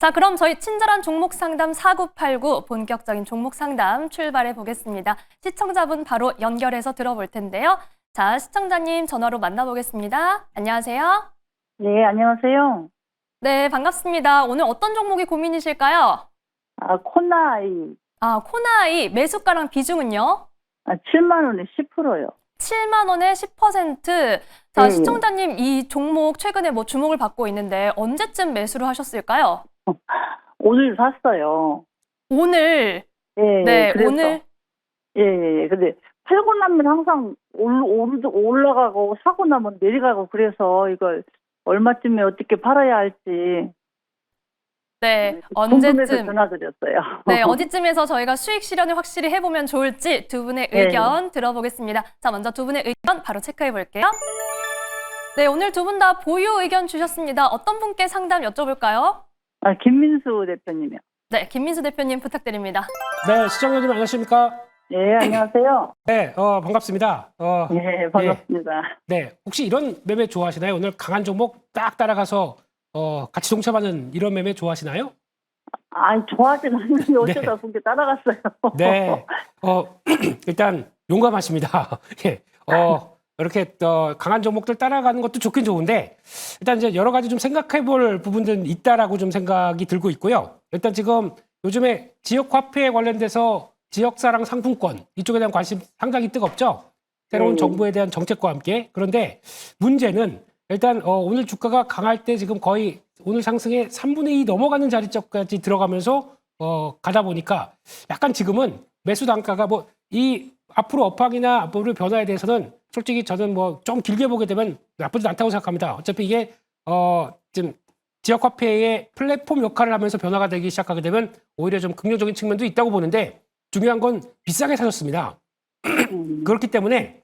자, 그럼 저희 친절한 종목 상담 4989 본격적인 종목 상담 출발해 보겠습니다. 시청자분 바로 연결해서 들어볼 텐데요. 자, 시청자님 전화로 만나보겠습니다. 안녕하세요. 네, 안녕하세요. 네, 반갑습니다. 오늘 어떤 종목이 고민이실까요? 코나이. 코나이 매수가랑 비중은요? 7만 원에 10%요. 7만 원에 10%. 자, 네. 시청자님 이 종목 최근에 뭐 주목을 받고 있는데 언제쯤 매수를 하셨을까요? 오늘 샀어요. 오늘. 예, 네, 그래서. 오늘. 예. 근데 팔고 나면 항상 올라가고 사고 나면 내려가고 그래서 이걸 얼마쯤에 어떻게 팔아야 할지. 네, 궁금해서 언제쯤. 전화드렸어요. 네, 어디쯤에서 저희가 수익 실현을 확실히 해보면 좋을지 두 분의 의견 들어보겠습니다. 자, 먼저 두 분의 의견 바로 체크해 볼게요. 네, 오늘 두 분 다 보유 의견 주셨습니다. 어떤 분께 상담 여쭤볼까요? 김민수 대표님이요. 네, 김민수 대표님 부탁드립니다. 네, 시청자님 안녕하십니까? 예, 안녕하세요. 네, 반갑습니다. 예, 반갑습니다. 네, 혹시 이런 매매 좋아하시나요? 오늘 강한 종목 딱 따라가서 같이 동참하는 이런 매매 좋아하시나요? 좋아하진 않는데 어쩌다 본게 따라갔어요. 네, 일단 용감하십니다. 예, 이렇게 강한 종목들 따라가는 것도 좋긴 좋은데 일단 이제 여러 가지 좀 생각해볼 부분들은 있다라고 좀 생각이 들고 있고요. 일단 지금 요즘에 지역 화폐에 관련돼서 지역사랑 상품권 이쪽에 대한 관심 상당히 뜨겁죠. 새로운 정부에 대한 정책과 함께. 그런데 문제는 일단 오늘 주가가 강할 때 지금 거의 오늘 상승의 3분의 2 넘어가는 자리점까지 들어가면서 가다 보니까 약간 지금은 매수 단가가 뭐 이 앞으로 업황이나 앞으로 변화에 대해서는 솔직히 저는 뭐 좀 길게 보게 되면 나쁘지 않다고 생각합니다. 어차피 이게 지금 지역화폐의 플랫폼 역할을 하면서 변화가 되기 시작하게 되면 오히려 좀 긍정적인 측면도 있다고 보는데 중요한 건 비싸게 사셨습니다. 그렇기 때문에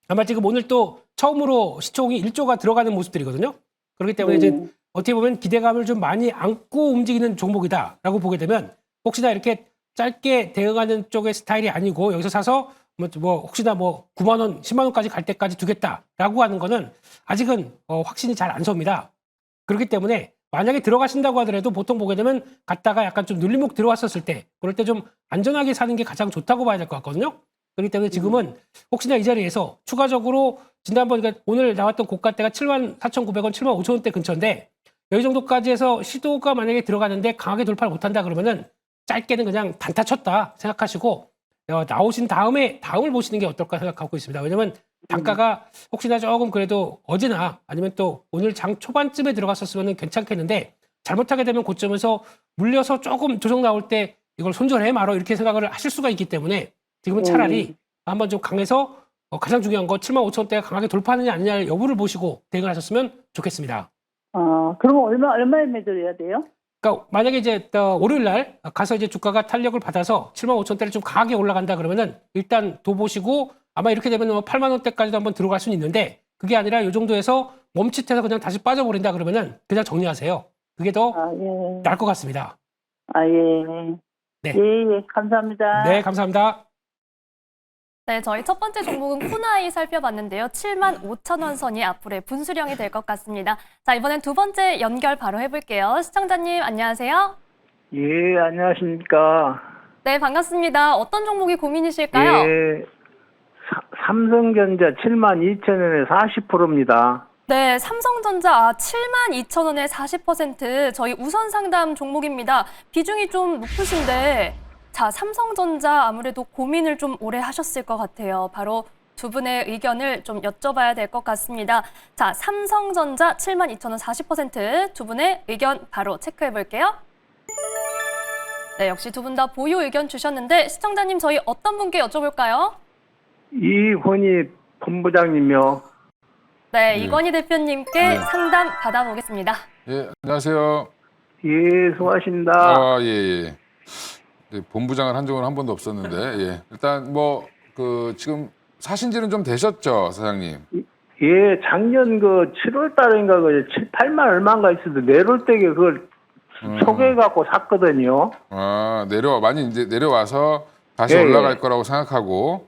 아마 지금 오늘 또 처음으로 시총이 1조가 들어가는 모습들이거든요. 그렇기 때문에 이제 어떻게 보면 기대감을 좀 많이 안고 움직이는 종목이다라고 보게 되면 혹시나 이렇게 짧게 대응하는 쪽의 스타일이 아니고 여기서 사서 뭐 혹시나 뭐 9만 원, 10만 원까지 갈 때까지 두겠다라고 하는 거는 아직은 확신이 잘 안 섭니다. 그렇기 때문에 만약에 들어가신다고 하더라도 보통 보게 되면 갔다가 약간 좀 눌림목 들어왔었을 때 그럴 때 좀 안전하게 사는 게 가장 좋다고 봐야 될 것 같거든요. 그렇기 때문에 지금은 혹시나 이 자리에서 추가적으로 지난번 그러니까 오늘 나왔던 고가대가 74,900원, 75,000원대 근처인데 여기 정도까지 해서 시도가 만약에 들어가는데 강하게 돌파를 못한다 그러면은 짧게는 그냥 단타 쳤다 생각하시고 나오신 다음에 다음을 보시는 게 어떨까 생각하고 있습니다. 왜냐면 단가가 혹시나 조금 그래도 어제나 아니면 또 오늘 장 초반쯤에 들어갔었으면 괜찮겠는데 잘못하게 되면 고점에서 물려서 조금 조정 나올 때 이걸 손절해 말어 이렇게 생각을 하실 수가 있기 때문에 지금은 차라리 한번 좀 강해서 가장 중요한 거 75,000원대가 강하게 돌파하느냐 아니냐 여부를 보시고 대응을 하셨으면 좋겠습니다. 그러면 얼마에 매도를 해야 돼요? 그러니까 만약에 이제 월요일 날 가서 이제 주가가 탄력을 받아서 75,000원대를 좀 강하게 올라간다 그러면은 일단 도 보시고 아마 이렇게 되면 뭐 8만 원대까지도 한번 들어갈 수는 있는데 그게 아니라 이 정도에서 멈칫해서 그냥 다시 빠져버린다 그러면은 그냥 정리하세요. 그게 더 나을 것 같습니다. 예. 네. 예, 감사합니다. 네, 감사합니다. 네, 저희 첫 번째 종목은 코나이 살펴봤는데요. 75,000원 선이 앞으로의 분수령이 될 것 같습니다. 자, 이번엔 두 번째 연결 바로 해볼게요. 시청자님, 안녕하세요. 예, 안녕하십니까. 네, 반갑습니다. 어떤 종목이 고민이실까요? 예, 삼성전자 72,000원에 40%입니다. 네, 삼성전자 72,000원에 40%. 저희 우선 상담 종목입니다. 비중이 좀 높으신데 자, 삼성전자 아무래도 고민을 좀 오래 하셨을 것 같아요. 바로 두 분의 의견을 좀 여쭤봐야 될 것 같습니다. 자, 삼성전자 72,000원 40%. 두 분의 의견 바로 체크해 볼게요. 네, 역시 두 분 다 보유 의견 주셨는데 시청자님 저희 어떤 분께 여쭤볼까요? 이권희 본부장님요. 네, 이건희 대표님께 상담 받아보겠습니다. 예, 안녕하세요. 예, 수고하십니다. 예. 네, 본부장을 한 적은 한 번도 없었는데, 예. 일단 지금 사신 지는 좀 되셨죠, 사장님? 예, 작년 7월 달인가 8만 얼마인가 있어도 내려올 때에 그걸 소개해갖고 샀거든요. 많이 이제 내려와서 다시 올라갈 거라고 생각하고,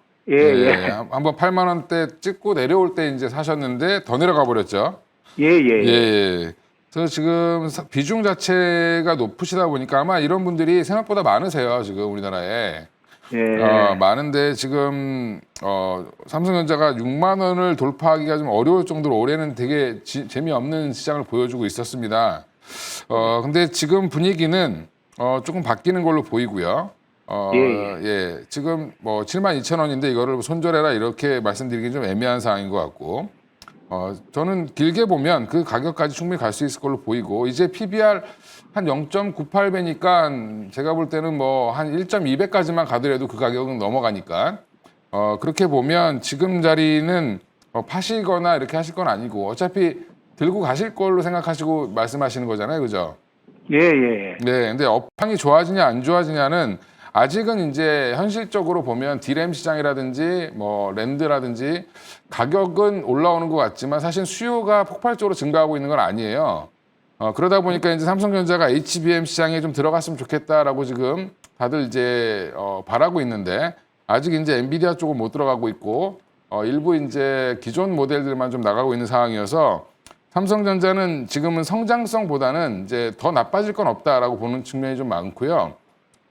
한번 8만 원대 찍고 내려올 때 이제 사셨는데 더 내려가 버렸죠. 예. 그래서 지금 비중 자체가 높으시다 보니까 아마 이런 분들이 생각보다 많으세요. 지금 우리나라에. 예. 많은데 지금 삼성전자가 6만 원을 돌파하기가 좀 어려울 정도로 올해는 되게 재미없는 시장을 보여주고 있었습니다. 근데 지금 분위기는 조금 바뀌는 걸로 보이고요. 예, 지금 뭐 72,000원인데 이거를 손절해라 이렇게 말씀드리기 좀 애매한 상황인 것 같고, 저는 길게 보면 그 가격까지 충분히 갈 수 있을 걸로 보이고, 이제 PBR 한 0.98배니까 제가 볼 때는 뭐 한 1.2배까지만 가더라도 그 가격은 넘어가니까, 그렇게 보면 지금 자리는 파시거나 이렇게 하실 건 아니고 어차피 들고 가실 걸로 생각하시고 말씀하시는 거잖아요, 그죠? 예, 예. 네, 근데 업황이 좋아지냐 안 좋아지냐는 아직은 이제 현실적으로 보면 디램 시장이라든지 뭐 랜드라든지 가격은 올라오는 것 같지만 사실 수요가 폭발적으로 증가하고 있는 건 아니에요. 그러다 보니까 이제 삼성전자가 HBM 시장에 좀 들어갔으면 좋겠다라고 지금 다들 이제 바라고 있는데, 아직 이제 엔비디아 쪽은 못 들어가고 있고 일부 이제 기존 모델들만 좀 나가고 있는 상황이어서 삼성전자는 지금은 성장성보다는 이제 더 나빠질 건 없다라고 보는 측면이 좀 많고요.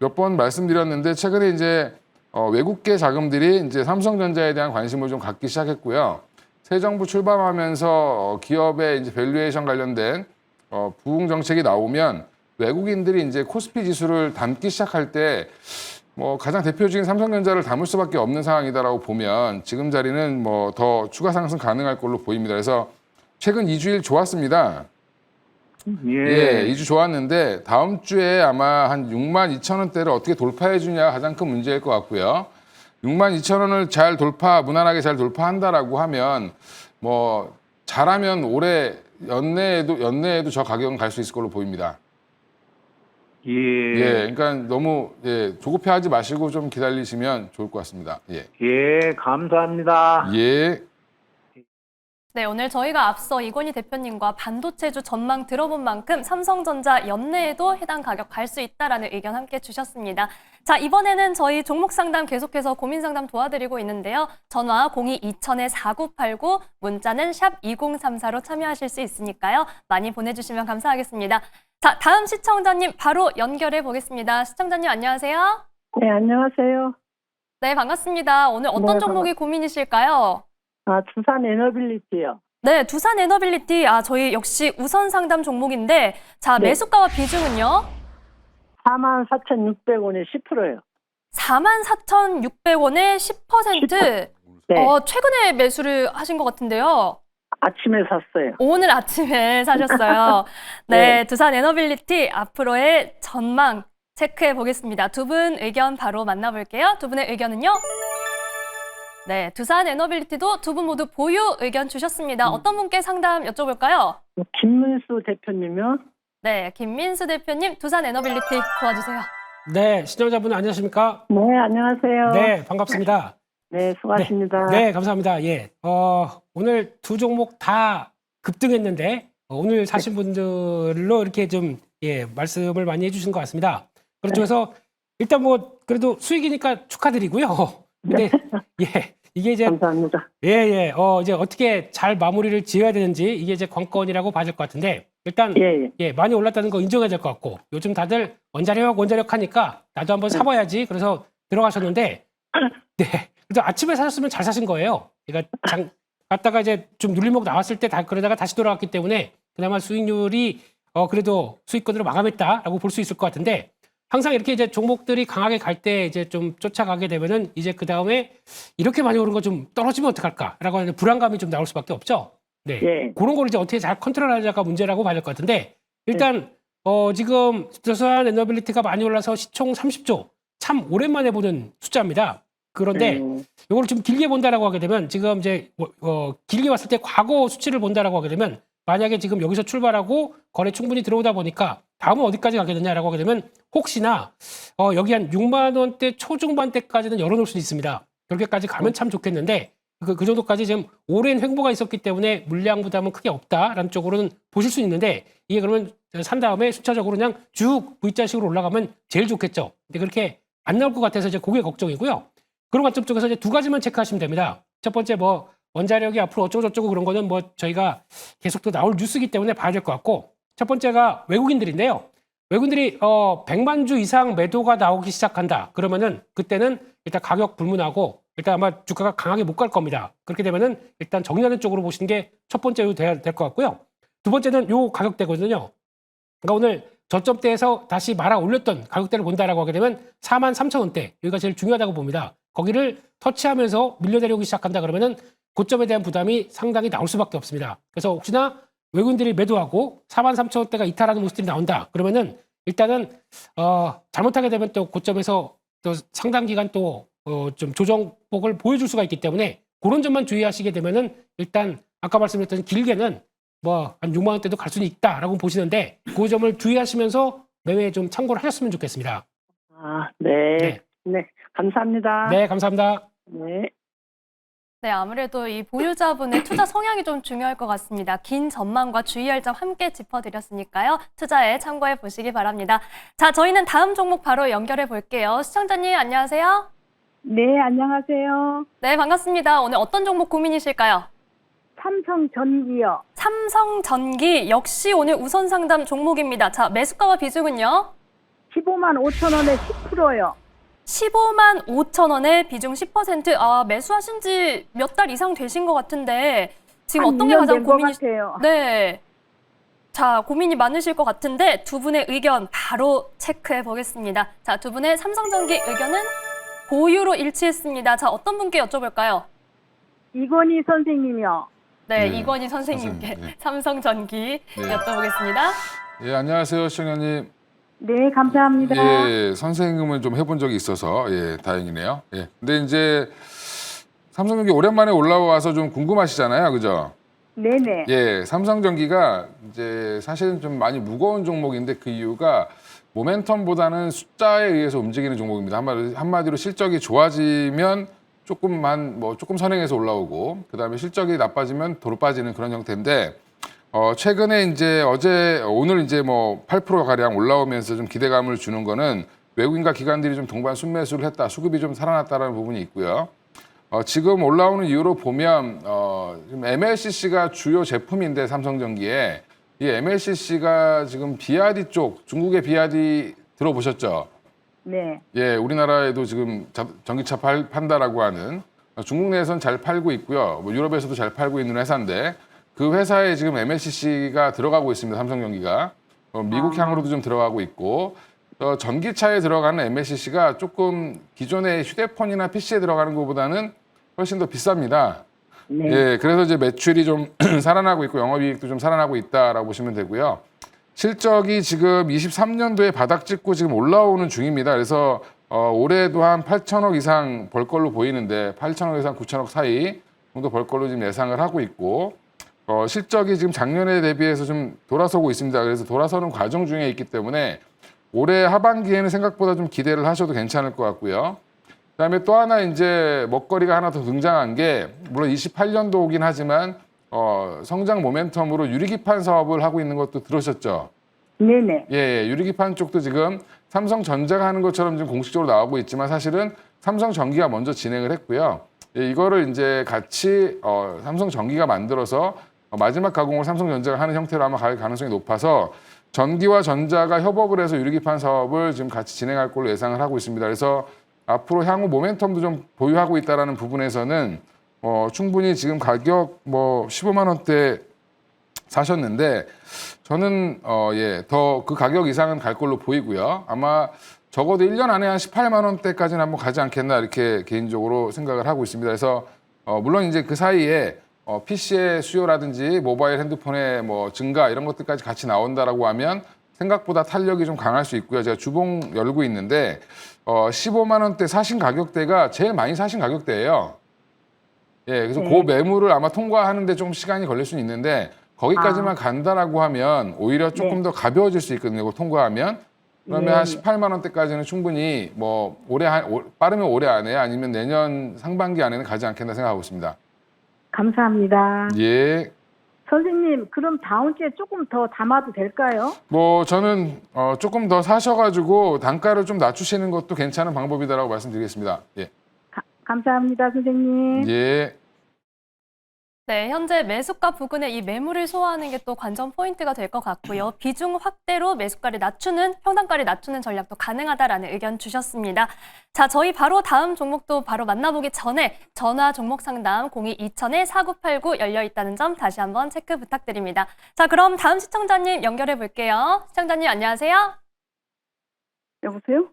몇 번 말씀드렸는데 최근에 이제 외국계 자금들이 이제 삼성전자에 대한 관심을 좀 갖기 시작했고요. 새 정부 출범하면서 기업의 이제 밸류에이션 관련된 부흥 정책이 나오면 외국인들이 이제 코스피 지수를 담기 시작할 때 뭐 가장 대표적인 삼성전자를 담을 수밖에 없는 상황이다라고 보면 지금 자리는 뭐 더 추가 상승 가능할 걸로 보입니다. 그래서 최근 2주일 좋았습니다. 예, 2주 좋았는데 다음 주에 아마 한 62,000원대를 어떻게 돌파해 주냐가 가장 큰 문제일 것 같고요. 62,000원을 잘 무난하게 잘 돌파한다라고 하면 뭐 잘하면 올해 연내에도 저 가격은 갈 수 있을 걸로 보입니다. 예, 그러니까 너무 조급해하지 마시고 좀 기다리시면 좋을 것 같습니다. 예. 예, 감사합니다. 예. 네, 오늘 저희가 앞서 이건희 대표님과 반도체주 전망 들어본 만큼 삼성전자 연내에도 해당 가격 갈 수 있다라는 의견 함께 주셨습니다. 자, 이번에는 저희 종목 상담 계속해서 고민 상담 도와드리고 있는데요. 전화 02-2000-4989, 문자는 샵 2034로 참여하실 수 있으니까요. 많이 보내주시면 감사하겠습니다. 자, 다음 시청자님 바로 연결해 보겠습니다. 시청자님 안녕하세요. 네, 안녕하세요. 네, 반갑습니다. 오늘 어떤 네, 종목이 고민이실까요? 두산 에너빌리티요. 네, 두산 에너빌리티. 저희 역시 우선 상담 종목인데, 자, 네. 매수가와 비중은요? 44,600원에 10%요. 44,600원에 10%. 네. 최근에 매수를 하신 것 같은데요. 아침에 샀어요. 오늘 아침에 사셨어요. 네, 두산 에너빌리티 앞으로의 전망 체크해 보겠습니다. 두 분 의견 바로 만나볼게요. 두 분의 의견은요? 네, 두산 에너빌리티도 두 분 모두 보유 의견 주셨습니다. 어떤 분께 상담 여쭤볼까요? 김문수 대표님이요. 네, 김민수 대표님, 두산 에너빌리티 도와주세요. 네, 시청자분 안녕하십니까? 네, 안녕하세요. 네, 반갑습니다. 네, 수고하십니다. 네, 감사합니다. 예. 오늘 두 종목 다 급등했는데, 오늘 사신 분들로 이렇게 좀, 말씀을 많이 해주신 것 같습니다. 그렇죠. 그래서 일단 뭐, 그래도 수익이니까 축하드리고요. 근데, 이게 이제, 감사합니다. 이제 어떻게 잘 마무리를 지어야 되는지 이게 이제 관건이라고 봐야 될 것 같은데, 일단, 많이 올랐다는 거 인정해야 될 것 같고, 요즘 다들 원자력 하니까 나도 한번 사봐야지. 그래서 들어가셨는데, 네. 그래서 아침에 사셨으면 잘 사신 거예요. 그러니까 갔다가 이제 좀 눌림목 나왔을 때 그러다가 다시 돌아왔기 때문에 그나마 수익률이 그래도 수익권으로 마감했다라고 볼 수 있을 것 같은데, 항상 이렇게 이제 종목들이 강하게 갈 때 이제 좀 쫓아가게 되면은 이제 그 다음에 이렇게 많이 오른 거 좀 떨어지면 어떡할까라고 하는 불안감이 좀 나올 수밖에 없죠. 네. 그런 걸 이제 어떻게 잘 컨트롤하자가 문제라고 봐야 될 것 같은데, 일단 지금 두산 에너빌리티가 많이 올라서 시총 30조, 참 오랜만에 보는 숫자입니다. 그런데 이걸 좀 길게 본다라고 하게 되면, 지금 이제 길게 봤을 때 과거 수치를 본다라고 하게 되면, 만약에 지금 여기서 출발하고 거래 충분히 들어오다 보니까 다음은 어디까지 가게 되냐라고 하게 되면, 혹시나 여기 한 6만 원대 초중반대까지는 열어놓을 수도 있습니다. 그렇게까지 가면 참 좋겠는데, 그 정도까지 지금 오랜 횡보가 있었기 때문에 물량 부담은 크게 없다라는 쪽으로는 보실 수 있는데, 이게 그러면 산 다음에 순차적으로 그냥 쭉 V자식으로 올라가면 제일 좋겠죠. 근데 그렇게 안 나올 것 같아서 이제 그게 걱정이고요. 그런 관점 쪽에서 이제 두 가지만 체크하시면 됩니다. 첫 번째, 원자력이 앞으로 어쩌고저쩌고 그런 거는 저희가 계속 또 나올 뉴스이기 때문에 봐야 될 것 같고, 첫 번째가 외국인들인데요. 외국인들이 100만 주 이상 매도가 나오기 시작한다. 그러면은 그때는 일단 가격 불문하고 일단 아마 주가가 강하게 못 갈 겁니다. 그렇게 되면은 일단 정리하는 쪽으로 보시는 게 첫 번째로 돼야 될 것 같고요. 두 번째는 요 가격대거든요. 그러니까 오늘 저점대에서 다시 말아 올렸던 가격대를 본다라고 하게 되면 43,000원대. 여기가 제일 중요하다고 봅니다. 거기를 터치하면서 밀려 내려오기 시작한다 그러면은 고점에 대한 부담이 상당히 나올 수밖에 없습니다. 그래서 혹시나 외국인들이 매도하고 43,000원대가 이탈하는 모습들이 나온다. 그러면은 일단은 잘못하게 되면 또 고점에서 또 상당 기간 또 좀 조정폭을 보여줄 수가 있기 때문에 그런 점만 주의하시게 되면은 일단 아까 말씀드렸던 길게는 뭐 한 6만 원대도 갈 수는 있다라고 보시는데 그 점을 주의하시면서 매매에 좀 참고를 하셨으면 좋겠습니다. 아, 네. 네. 네. 감사합니다. 네, 감사합니다. 네. 네, 아무래도 이 보유자분의 투자 성향이 좀 중요할 것 같습니다. 긴 전망과 주의할 점 함께 짚어드렸으니까요. 투자에 참고해 보시기 바랍니다. 자, 저희는 다음 종목 바로 연결해 볼게요. 시청자님, 안녕하세요. 네, 안녕하세요. 네, 반갑습니다. 오늘 어떤 종목 고민이실까요? 삼성전기요. 삼성전기 역시 오늘 우선 상담 종목입니다. 자, 매수가와 비중은요? 15만 5천 원에 10%요. 15만 5천 원에 비중 10%. 아, 매수하신 지 몇 달 이상 되신 것 같은데 지금 한 어떤 게 2년 가장 된것 고민이 같아요. 네. 자, 고민이 많으실 것 같은데 두 분의 의견 바로 체크해 보겠습니다. 자, 두 분의 삼성전기 의견은 보유로 일치했습니다. 자, 어떤 분께 여쭤볼까요? 이건희 선생님이요. 네, 네, 이건희 선생님께 선생님, 네. 삼성전기 네. 여쭤보겠습니다. 예, 안녕하세요, 시청자님. 네, 감사합니다. 예, 선생님을 좀 해본 적이 있어서 예, 다행이네요. 예. 근데 이제 삼성전기 오랜만에 올라와서 좀 궁금하시잖아요, 그죠? 네네. 예, 삼성전기가 이제 사실은 좀 많이 무거운 종목인데 그 이유가 모멘텀보다는 숫자에 의해서 움직이는 종목입니다. 한마디로 실적이 좋아지면 조금 선행해서 올라오고 그다음에 실적이 나빠지면 도로 빠지는 그런 형태인데 최근에 이제 오늘 이제 뭐 8% 가량 올라오면서 좀 기대감을 주는 거는 외국인과 기관들이 좀 동반 순매수를 했다, 수급이 좀 살아났다라는 부분이 있고요. 지금 올라오는 이유로 보면 지금 MLCC가 주요 제품인데 삼성전기에 이 MLCC가 지금 비아디 쪽 중국의 비아디 들어보셨죠? 네. 예, 우리나라에도 지금 전기차 판다라고 하는 중국 내에선 잘 팔고 있고요. 뭐 유럽에서도 잘 팔고 있는 회사인데 그 회사에 지금 MLCC가 들어가고 있습니다. 삼성전기가 미국 향으로도 좀 들어가고 있고 전기차에 들어가는 MLCC가 조금 기존의 휴대폰이나 PC에 들어가는 것보다는 훨씬 더 비쌉니다. 네. 예, 그래서 이제 매출이 좀 살아나고 있고 영업이익도 좀 살아나고 있다라고 보시면 되고요. 실적이 지금 23년도에 바닥 찍고 지금 올라오는 중입니다. 그래서 올해도 한 8천억 이상 벌 걸로 보이는데 8천억 이상 9천억 사이 정도 벌 걸로 지금 예상을 하고 있고 실적이 지금 작년에 대비해서 좀 돌아서고 있습니다. 그래서 돌아서는 과정 중에 있기 때문에 올해 하반기에는 생각보다 좀 기대를 하셔도 괜찮을 것 같고요. 그다음에 또 하나 이제 먹거리가 하나 더 등장한 게 물론 28년도이긴 하지만 성장 모멘텀으로 유리기판 사업을 하고 있는 것도 들으셨죠? 네네. 예, 유리기판 쪽도 지금 삼성전자가 하는 것처럼 지금 공식적으로 나오고 있지만 사실은 삼성전기가 먼저 진행을 했고요. 예, 이거를 이제 같이 삼성전기가 만들어서 마지막 가공을 삼성전자가 하는 형태로 아마 갈 가능성이 높아서 전기와 전자가 협업을 해서 유리기판 사업을 지금 같이 진행할 걸로 예상을 하고 있습니다. 그래서 앞으로 향후 모멘텀도 좀 보유하고 있다라는 부분에서는 충분히 지금 가격 뭐 15만 원대 사셨는데 저는 더 그 가격 이상은 갈 걸로 보이고요. 아마 적어도 1년 안에 한 18만 원대까지는 한번 가지 않겠나 이렇게 개인적으로 생각을 하고 있습니다. 그래서 물론 이제 그 사이에 PC의 수요라든지 모바일 핸드폰의 뭐 증가 이런 것들까지 같이 나온다라고 하면 생각보다 탄력이 좀 강할 수 있고요. 제가 주봉 열고 있는데 15만 원대 사신 가격대가 제일 많이 사신 가격대예요. 예, 그래서 그 매물을 아마 통과하는데 좀 시간이 걸릴 수는 있는데 거기까지만 간다라고 하면 오히려 조금 더 가벼워질 수 있거든요. 그거 통과하면. 그러면 한 18만 원대까지는 충분히 뭐 빠르면 올해 안에 아니면 내년 상반기 안에는 가지 않겠나 생각하고 있습니다. 감사합니다. 예. 선생님, 그럼 다음 주에 조금 더 담아도 될까요? 뭐 저는 조금 더 사셔가지고 단가를 좀 낮추시는 것도 괜찮은 방법이다라고 말씀드리겠습니다. 예. 감사합니다, 선생님. 예. 네, 현재 매수가 부근에 이 매물을 소화하는 게 또 관전 포인트가 될 것 같고요. 비중 확대로 매수가를 낮추는, 평단가를 낮추는 전략도 가능하다라는 의견 주셨습니다. 자, 저희 바로 다음 종목도 바로 만나보기 전에 전화 종목 상담 02-2000-4989 열려 있다는 점 다시 한번 체크 부탁드립니다. 자, 그럼 다음 시청자님 연결해 볼게요. 시청자님 안녕하세요. 여보세요?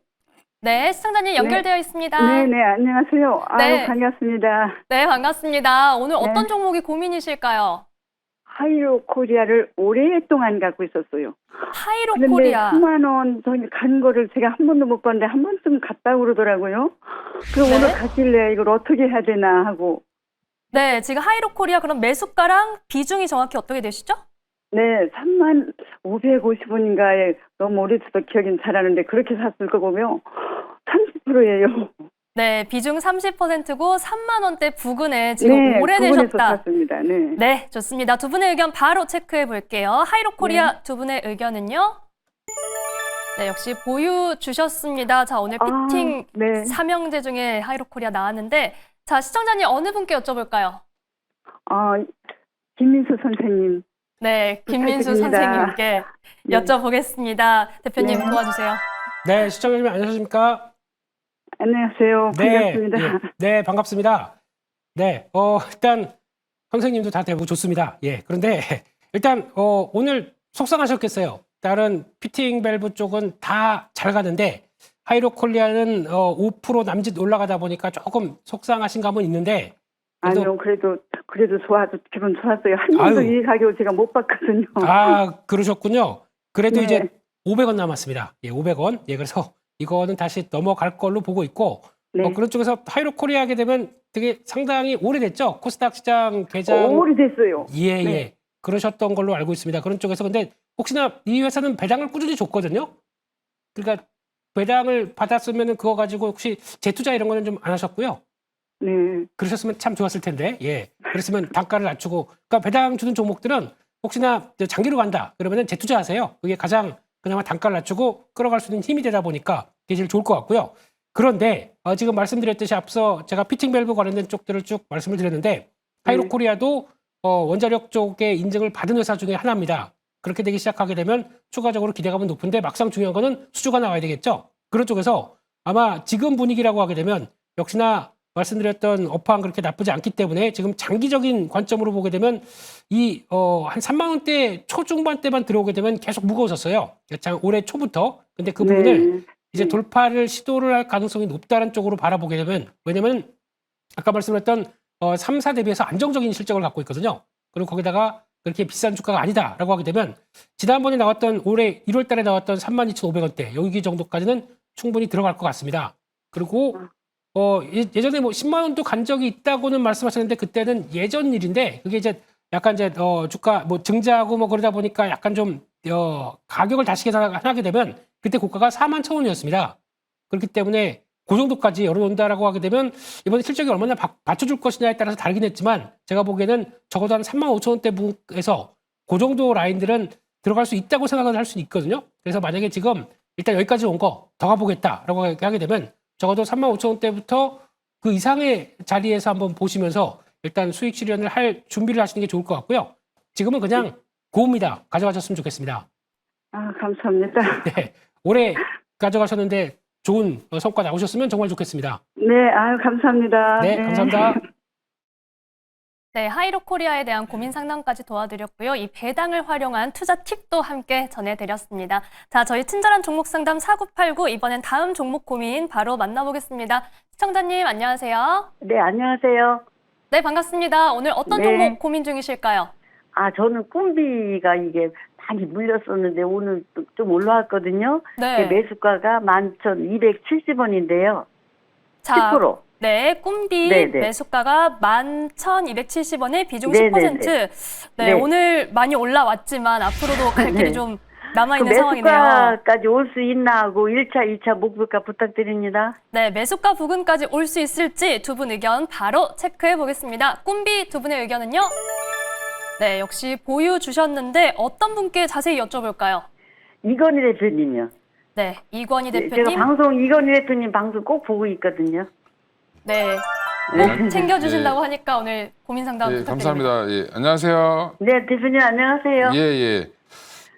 네, 시청자님 연결되어 있습니다. 네네, 안녕하세요. 네. 아유, 반갑습니다. 네, 반갑습니다. 오늘 어떤 종목이 고민이실까요? 하이로 코리아를 오랫동안 갖고 있었어요. 하이로 그런데 코리아. 10만 원 간 거를 제가 한 번도 못 봤는데 한 번쯤 갔다고 그러더라고요. 그럼 네. 오늘 가길래 이걸 어떻게 해야 되나 하고. 네, 지금 하이로 코리아 그럼 매수가랑 비중이 정확히 어떻게 되시죠? 네, 3만 550원인가에 너무 오래돼서 기억이 잘 안 나는데 그렇게 샀을 거고요. 30%예요. 네, 비중 30%고 3만 원대 부근에 지금 네, 오래되셨다. 부근에서 샀습니다. 네. 네, 좋습니다. 두 분의 의견 바로 체크해 볼게요. 하이로 코리아 두 분의 의견은요? 네, 역시 보유 주셨습니다. 자, 오늘 아, 피팅 네. 삼형제 중에 하이로 코리아 나왔는데, 자, 시청자님 어느 분께 여쭤볼까요? 김민수 선생님. 네, 김민수 부탁드립니다. 선생님께 네. 여쭤보겠습니다. 대표님 네. 도와주세요. 네, 시청자님 안녕하십니까? 안녕하세요. 반갑습니다. 예, 네, 반갑습니다. 네, 일단 선생님도 다 되고 좋습니다. 예, 그런데 일단 오늘 속상하셨겠어요. 다른 피팅 밸브 쪽은 다 잘 가는데 하이로 콜리아는 5% 남짓 올라가다 보니까 조금 속상하신 감은 있는데 그래도- 아니요, 그래도 기분 좋았어요. 한 번도 아유. 이 가격을 제가 못 봤거든요. 그러셨군요. 그래도 네. 이제 500원 남았습니다. 예, 500원. 예, 그래서 이거는 다시 넘어갈 걸로 보고 있고 네. 그런 쪽에서 하이로 코리아 하게 되면 되게 상당히 오래됐죠. 코스닥 시장 개장 오래됐어요. 예, 네. 예. 그러셨던 걸로 알고 있습니다. 그런 쪽에서 근데 혹시나 이 회사는 배당을 꾸준히 줬거든요. 그러니까 배당을 받았으면 그거 가지고 혹시 재투자 이런 거는 좀 안 하셨고요. 네. 그러셨으면 참 좋았을 텐데. 예. 그랬으면 단가를 낮추고 그러니까 배당 주는 종목들은 혹시나 장기로 간다. 그러면은 재투자하세요. 그게 가장 그나마 단가를 낮추고 끌어갈 수 있는 힘이 되다 보니까 그게 제일 좋을 것 같고요. 그런데 지금 말씀드렸듯이 앞서 제가 피팅 밸브 관련된 쪽들을 쭉 말씀을 드렸는데 하이로 네. 코리아도 원자력 쪽에 인증을 받은 회사 중에 하나입니다. 그렇게 되기 시작하게 되면 추가적으로 기대감은 높은데 막상 중요한 거는 수주가 나와야 되겠죠. 그런 쪽에서 아마 지금 분위기라고 하게 되면 역시나 말씀드렸던 업황 그렇게 나쁘지 않기 때문에 지금 장기적인 관점으로 보게 되면 한 3만 원대 초중반대만 들어오게 되면 계속 무거워졌어요. 올해 초부터. 근데 그 부분을 네. 이제 돌파를 시도를 할 가능성이 높다는 쪽으로 바라보게 되면 왜냐면 아까 말씀드렸던 3사 대비해서 안정적인 실적을 갖고 있거든요. 그리고 거기다가 그렇게 비싼 주가가 아니다라고 하게 되면 지난번에 나왔던 올해 1월 달에 나왔던 32,500원대 여기 정도까지는 충분히 들어갈 것 같습니다. 그리고 예전에 뭐 10만 원도 간 적이 있다고는 말씀하셨는데 그때는 예전 일인데 그게 이제 약간 이제 주가 뭐 증자하고 뭐 그러다 보니까 약간 좀 가격을 다시 계산하게 되면 그때 고가가 41,000원이었습니다. 그렇기 때문에 그 정도까지 열어놓는다라고 하게 되면 이번에 실적이 얼마나 받쳐줄 것이냐에 따라서 다르긴 했지만 제가 보기에는 적어도 한 35,000원대 부분에서 그 정도 라인들은 들어갈 수 있다고 생각을 할 수 있거든요. 그래서 만약에 지금 일단 여기까지 온 거 더 가보겠다라고 하게 되면 적어도 35,000원대부터 그 이상의 자리에서 한번 보시면서 일단 수익 실현을 할 준비를 하시는 게 좋을 것 같고요. 지금은 그냥 고옵니다. 가져가셨으면 좋겠습니다. 감사합니다. 네, 올해 가져가셨는데 좋은 성과 나오셨으면 정말 좋겠습니다. 네, 감사합니다. 네, 감사합니다. 네, 하이로 코리아에 대한 고민 상담까지 도와드렸고요. 이 배당을 활용한 투자 팁도 함께 전해드렸습니다. 자, 저희 친절한 종목 상담 4989 이번엔 다음 종목 고민 바로 만나보겠습니다. 시청자님 안녕하세요. 네, 안녕하세요. 네, 반갑습니다. 오늘 어떤 네. 종목 고민 중이실까요? 저는 꿈비가 이게 많이 물렸었는데 오늘 좀 올라왔거든요. 네. 매수가가 11,270원인데요. 자, 10%. 네, 꿈비 네네. 매수가가 11,270원에 비중 네네네. 10%. 네, 네. 오늘 많이 올라왔지만 앞으로도 갈 길이 네. 좀 그 남아있는 상황이네요. 매수가까지 올 수 있나 하고 1차, 2차 목표가 부탁드립니다. 네, 매수가 부근까지 올 수 있을지 두 분 의견 바로 체크해 보겠습니다. 꿈비 두 분의 의견은요? 네, 역시 보유 주셨는데 어떤 분께 자세히 여쭤볼까요? 이건희 대표님이요. 네, 이권희 제가 대표님. 이건희 대표님 방송 꼭 보고 있거든요. 네, 꼭 챙겨주신다고 하니까 오늘 고민 상담 예, 부탁드립니다. 감사합니다. 예, 안녕하세요. 네, 대표님 안녕하세요. 예, 예.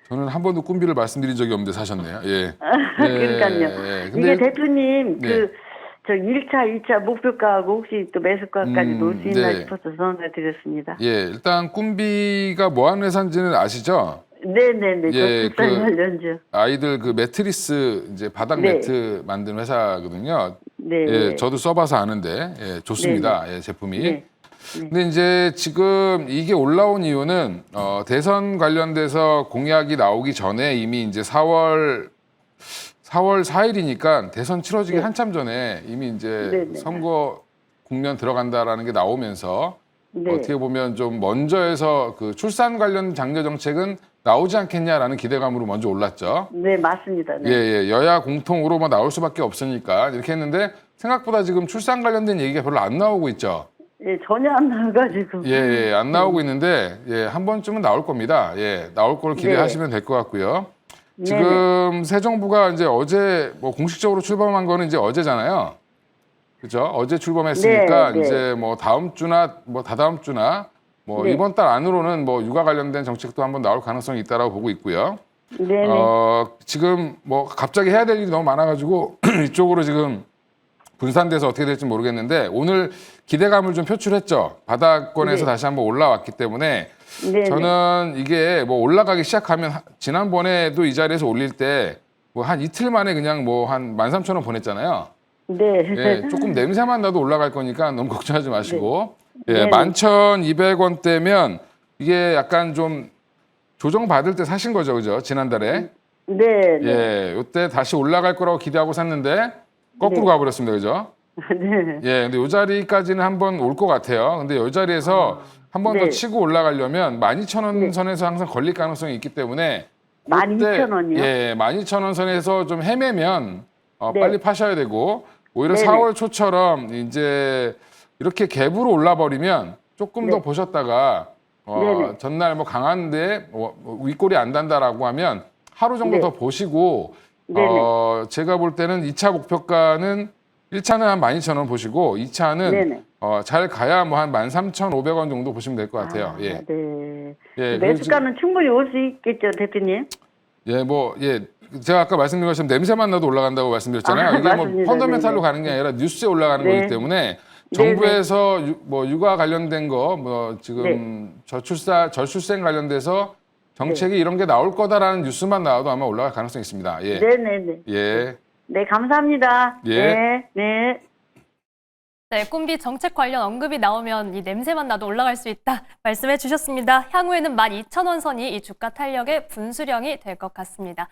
저는 한 번도 꿈비를 말씀드린 적이 없는데 사셨네요. 예. 그러니까요. 예, 이게 대표님 네. 저 1차, 2차 목표가하고 혹시 또 매수가까지 놓을 수 있나 네. 싶어서 전화 드렸습니다. 예, 일단 꿈비가 뭐 하는 회사인지는 아시죠? 네네네. 예, 저출산 관련주. 아이들 그 매트리스 이제 바닥 네. 매트 만드는 회사거든요. 네. 예, 저도 써봐서 아는데 예, 좋습니다. 예, 제품이. 네. 근데 이제 지금 이게 올라온 이유는 대선 관련돼서 공약이 나오기 전에 이미 이제 4월 4일이니까 대선 치러지기 네. 한참 전에 이미 이제 네, 네. 선거 국면 들어간다라는 게 나오면서 네. 어떻게 보면 좀 먼저 해서 그 출산 관련 장려 정책은 나오지 않겠냐라는 기대감으로 먼저 올랐죠. 네, 맞습니다. 예, 네. 예. 여야 공통으로 뭐 나올 수밖에 없으니까 이렇게 했는데 생각보다 지금 출산 관련된 얘기가 별로 안 나오고 있죠. 예, 전혀 안 나와가지고. 예, 예. 안 나오고 있는데 예, 한 번쯤은 나올 겁니다. 예. 나올 걸 기대하시면 될 것 같고요. 지금 새 정부가 이제 어제 뭐 공식적으로 출범한 거는 이제 어제잖아요. 그죠? 어제 출범했으니까 네, 네. 이제 뭐 다음 주나 뭐 다다음 주나 뭐 네. 이번 달 안으로는 뭐 육아 관련된 정책도 한번 나올 가능성이 있다라고 보고 있고요. 네네. 지금 뭐 갑자기 해야 될 일이 너무 많아가지고 이쪽으로 지금 분산돼서 어떻게 될지 모르겠는데 오늘 기대감을 좀 표출했죠. 바닥권에서 네. 다시 한번 올라왔기 때문에 네네. 저는 이게 뭐 올라가기 시작하면 지난번에도 이 자리에서 올릴 때 뭐 한 이틀 만에 그냥 뭐 한 13,000원 보냈잖아요. 네. 예, 조금 냄새만 나도 올라갈 거니까 너무 걱정하지 마시고. 예, 네네. 11,200원대면 이게 약간 좀 조정받을 때 사신 거죠. 그죠? 지난달에. 네. 예, 요때 다시 올라갈 거라고 기대하고 샀는데 거꾸로 네. 가버렸습니다. 그죠? 네. 예, 근데 요 자리까지는 한번 올 것 같아요. 근데 요 자리에서 한 번 더 네. 치고 올라가려면 12,000원 네. 선에서 항상 걸릴 가능성이 있기 때문에 12,000원이요? 예, 12,000원 선에서 좀 헤매면 네. 빨리 파셔야 되고 오히려 네네. 4월 초처럼 이제 이렇게 갭으로 올라버리면 조금 네. 더 보셨다가 네네. 전날 뭐 강한데 윗골이 안 단다라고 하면 하루 정도 네. 더 보시고 네네. 제가 볼 때는 2차 목표가는 1차는 한 12,000원 보시고 2차는 네네. 잘 가야 뭐 한 13,500원 정도 보시면 될 것 같아요. 예. 네. 예, 매수가는 충분히 올 수 있겠죠, 대표님? 예, 제가 아까 말씀드린 것처럼 냄새만 나도 올라간다고 말씀드렸잖아요. 이게 뭐 맞습니다. 펀더멘탈로 네네. 가는 게 아니라 뉴스에 올라가는 네. 거기 때문에 정부에서 육아 관련된 거, 뭐 지금 저출생 관련돼서 정책이 이런 게 나올 거다라는 뉴스만 나와도 아마 올라갈 가능성이 있습니다. 예. 네네네. 예. 네, 감사합니다. 예. 네. 네. 네, 꿈비 정책 관련 언급이 나오면 이 냄새만 나도 올라갈 수 있다 말씀해 주셨습니다. 향후에는 12,000원 선이 이 주가 탄력의 분수령이 될 것 같습니다.